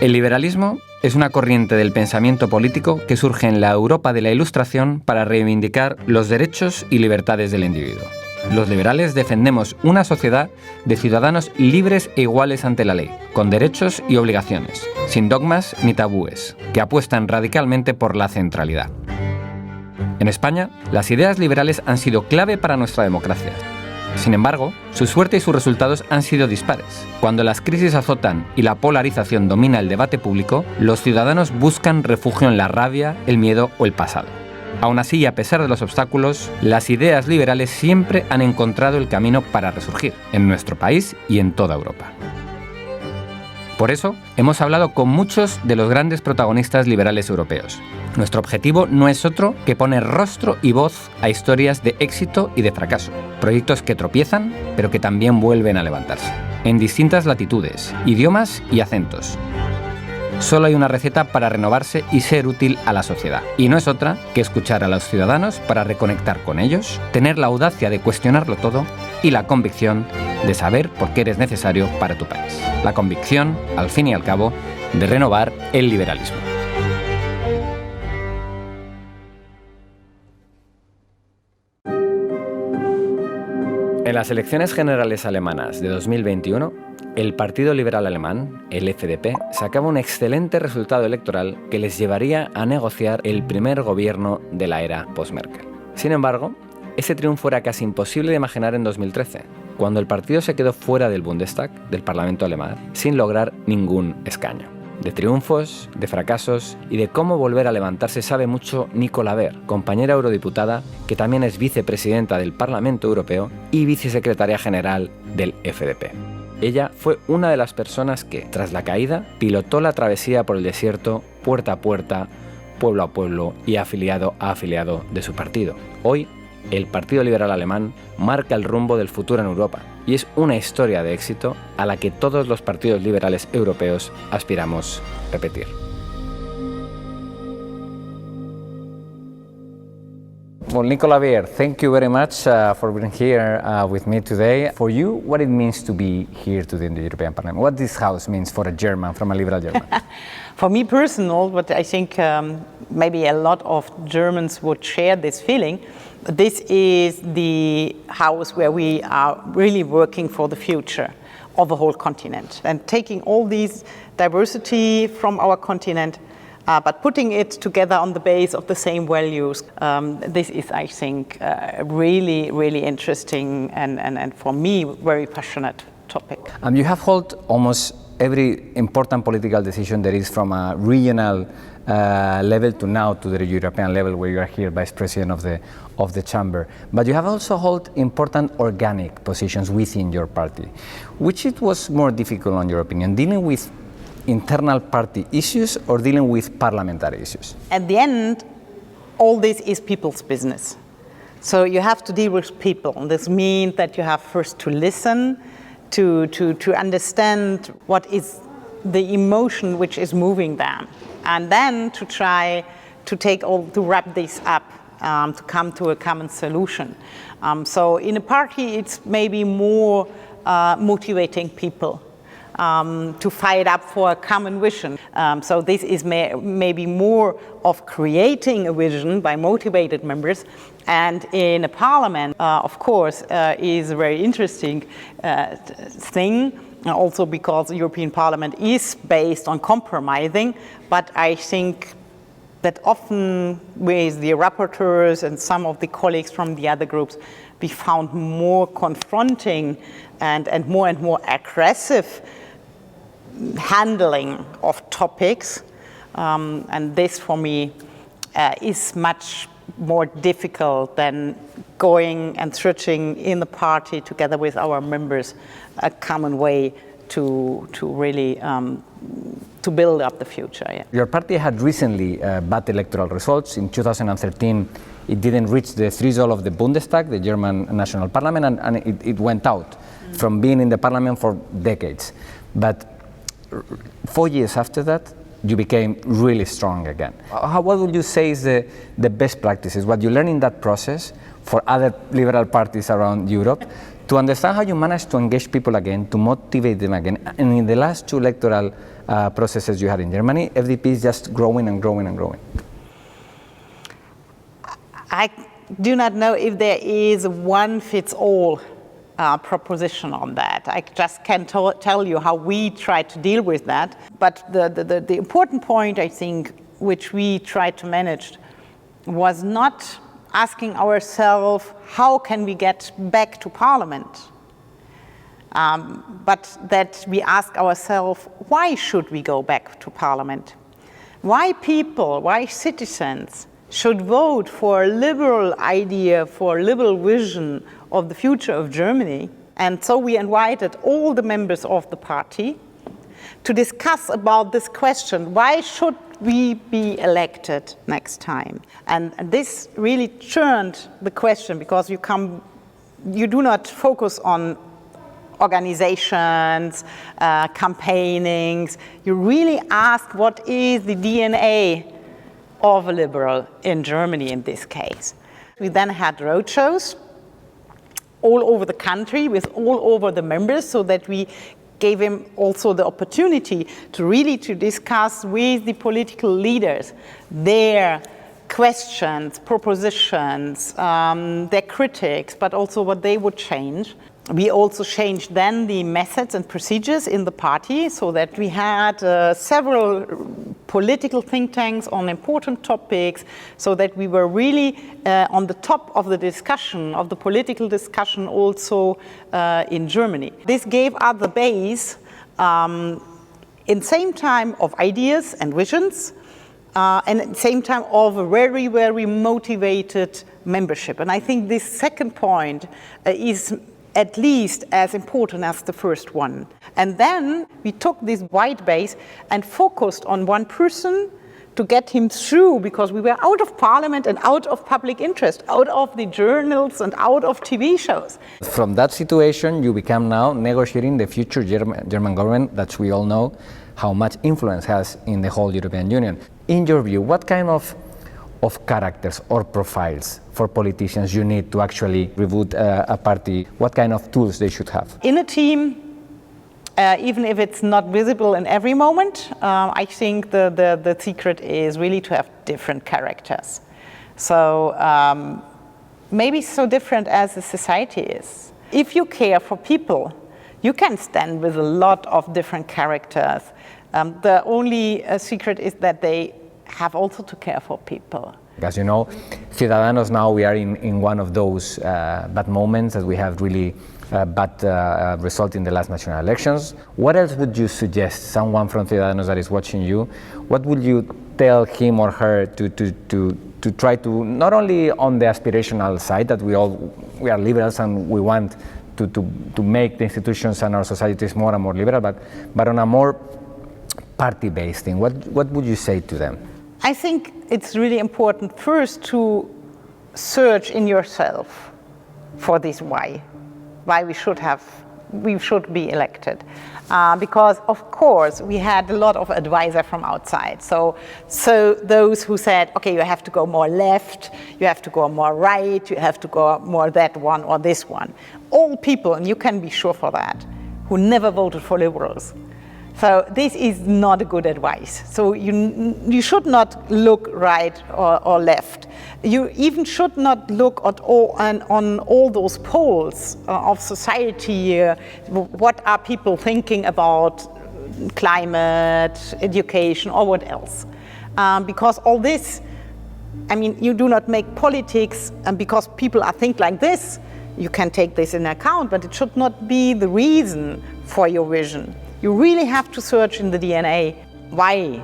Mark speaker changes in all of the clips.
Speaker 1: El liberalismo es una corriente del pensamiento político que surge en la Europa de la Ilustración para reivindicar los derechos y libertades del individuo. Los liberales defendemos una sociedad de ciudadanos libres e iguales ante la ley, con derechos y obligaciones, sin dogmas ni tabúes, que apuestan radicalmente por la centralidad. En España, las ideas liberales han sido clave para nuestra democracia. Sin embargo, su suerte y sus resultados han sido dispares. Cuando las crisis azotan y la polarización domina el debate público, los ciudadanos buscan refugio en la rabia, el miedo o el pasado. Aún así, y a pesar de los obstáculos, las ideas liberales siempre han encontrado el camino para resurgir, en nuestro país y en toda Europa. Por eso, hemos hablado con muchos de los grandes protagonistas liberales europeos. Nuestro objetivo no es otro que poner rostro y voz a historias de éxito y de fracaso, proyectos que tropiezan, pero que también vuelven a levantarse, en distintas latitudes, idiomas y acentos. Solo hay una receta para renovarse y ser útil a la sociedad, y no es otra que escuchar a los ciudadanos para reconectar con ellos, tener la audacia de cuestionarlo todo y la convicción de saber por qué eres necesario para tu país. La convicción, al fin y al cabo, de renovar el liberalismo. En las elecciones generales alemanas de 2021, el Partido Liberal Alemán, el FDP, sacaba un excelente resultado electoral que les llevaría a negociar el primer gobierno de la era post-Merkel. Sin embargo, ese triunfo era casi imposible de imaginar en 2013, cuando el partido se quedó fuera del Bundestag, del Parlamento alemán, sin lograr ningún escaño. De triunfos, de fracasos y de cómo volver a levantarse sabe mucho Nicola Beer, compañera eurodiputada que también es vicepresidenta del Parlamento Europeo y vicesecretaria general del FDP. Ella fue una de las personas que, tras la caída, pilotó la travesía por el desierto, puerta a puerta, pueblo a pueblo y afiliado a afiliado de su partido. Hoy, el Partido Liberal Alemán marca el rumbo del futuro en Europa y es una historia de éxito a la que todos los partidos liberales europeos aspiramos repetir. Well, Nicola Beer, thank you very much for being here with me today. For you, what it means to be here today in the European Parliament? What this house means for a German, from a liberal German?
Speaker 2: For me personal, but I think maybe a lot of Germans would share this feeling, this is the house where we are really working for the future of the whole continent and taking all these diversity from our continent but putting it together on the base of the same values. This is, I think, really, really interesting and for me, very passionate topic.
Speaker 1: You have held almost every important political decision that is from a regional level to now to the European level, where you are here vice president of the chamber. But you have also held important organic positions within your party. Which it was more difficult, in your opinion, dealing with internal party issues or dealing with parliamentary issues?
Speaker 2: At the end, all this is people's business. So you have to deal with people. This means that you have first to listen, to understand what is the emotion which is moving them, and then to try to wrap this up, to come to a common solution. So in a party, it's maybe more motivating people to fight up for a common vision. So this is maybe more of creating a vision by motivated members. And in a parliament, of course, is a very interesting thing, also because the European Parliament is based on compromising. But I think that often with the rapporteurs and some of the colleagues from the other groups, we found more confronting and more aggressive handling of topics, and this for me is much more difficult than going and searching in the party together with our members a common way to really to build up the future. Yeah.
Speaker 1: Your party had recently bad electoral results. In 2013, it didn't reach the threshold of the Bundestag, the German national parliament, and it went out from being in the parliament for decades. But 4 years after that, you became really strong again. What would you say is the best practices, what you learned in that process for other liberal parties around Europe To understand how you managed to engage people again, to motivate them again, and in the last 2 electoral processes you had in Germany, FDP is just growing and growing and growing.
Speaker 2: I do not know if there is a one-fits-all proposition on that. I just can tell you how we try to deal with that. But the important point, I think, which we tried to manage was not asking ourselves, how can we get back to Parliament? But that we ask ourselves, why should we go back to Parliament? Why people, why citizens should vote for a liberal idea, for a liberal vision of the future of Germany? And so we invited all the members of the party to discuss about this question, why should we be elected next time? And this really turned the question, because you do not focus on organizations, campaignings. You really ask what is the DNA of a liberal in Germany in this case. We then had roadshows all over the country with all over the members, so that we gave him also the opportunity to discuss with the political leaders their questions, propositions, their critics, but also what they would change. We also changed then the methods and procedures in the party, so that we had several political think tanks on important topics, so that we were really on the top of the discussion, of the political discussion also in Germany. This gave us the base in same time of ideas and visions, and at the same time of a very, very motivated membership. And I think this second point is at least as important as the first one. And then we took this wide base and focused on one person to get him through, because we were out of Parliament and out of public interest, out of the journals and out of TV shows.
Speaker 1: From that situation, you become now negotiating the future German government that we all know how much influence has in the whole European Union. In your view, what kind of characters or profiles for politicians you need to actually reboot a party? What kind of tools they should have?
Speaker 2: In a team, even if it's not visible in every moment, I think the secret is really to have different characters. So maybe so different as the society is. If you care for people, you can stand with a lot of different characters. The only secret is that they have also to care for people.
Speaker 1: As you know, Ciudadanos now, we are in one of those bad moments that we have really bad result in the last national elections. What else would you suggest, someone from Ciudadanos that is watching you, what would you tell him or her to try to, not only on the aspirational side, that we are liberals and we want to make the institutions and our societies more and more liberal, but on a more party-based thing, what would you say to them?
Speaker 2: I think it's really important first to search in yourself for this why we should be elected. Because of course we had a lot of advisors from outside. So those who said, okay, you have to go more left, you have to go more right, you have to go more that one or this one. All people, and you can be sure for that, who never voted for liberals. So this is not a good advice. So you should not look right or left. You even should not look at on all those polls of society. What are people thinking about climate, education, or what else? Because all this, I mean, you do not make politics, and because people think like this, you can take this in account, but it should not be the reason for your vision. You really have to search in the DNA why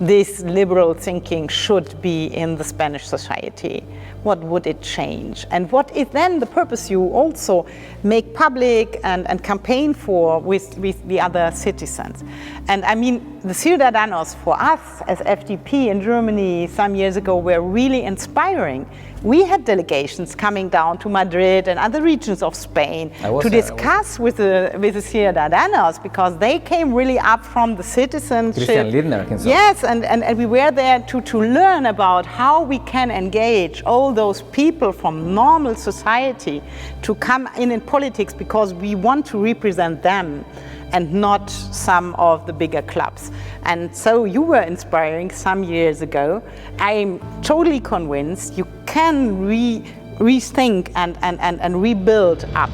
Speaker 2: this liberal thinking should be in the Spanish society. What would it change? And what is then the purpose you also make public and campaign for with the other citizens? And I mean, the Ciudadanos for us as FDP in Germany some years ago were really inspiring. We had delegations coming down to Madrid and other regions of Spain to discuss with the Ciudadanos, because they came really up from the citizenship.
Speaker 1: Christian Lindner himself.
Speaker 2: Yes, and we were there to learn about how we can engage all those people from normal society to come in politics because we want to represent them and not some of the bigger clubs. And so you were inspiring some years ago. I'm totally convinced you can rethink and rebuild up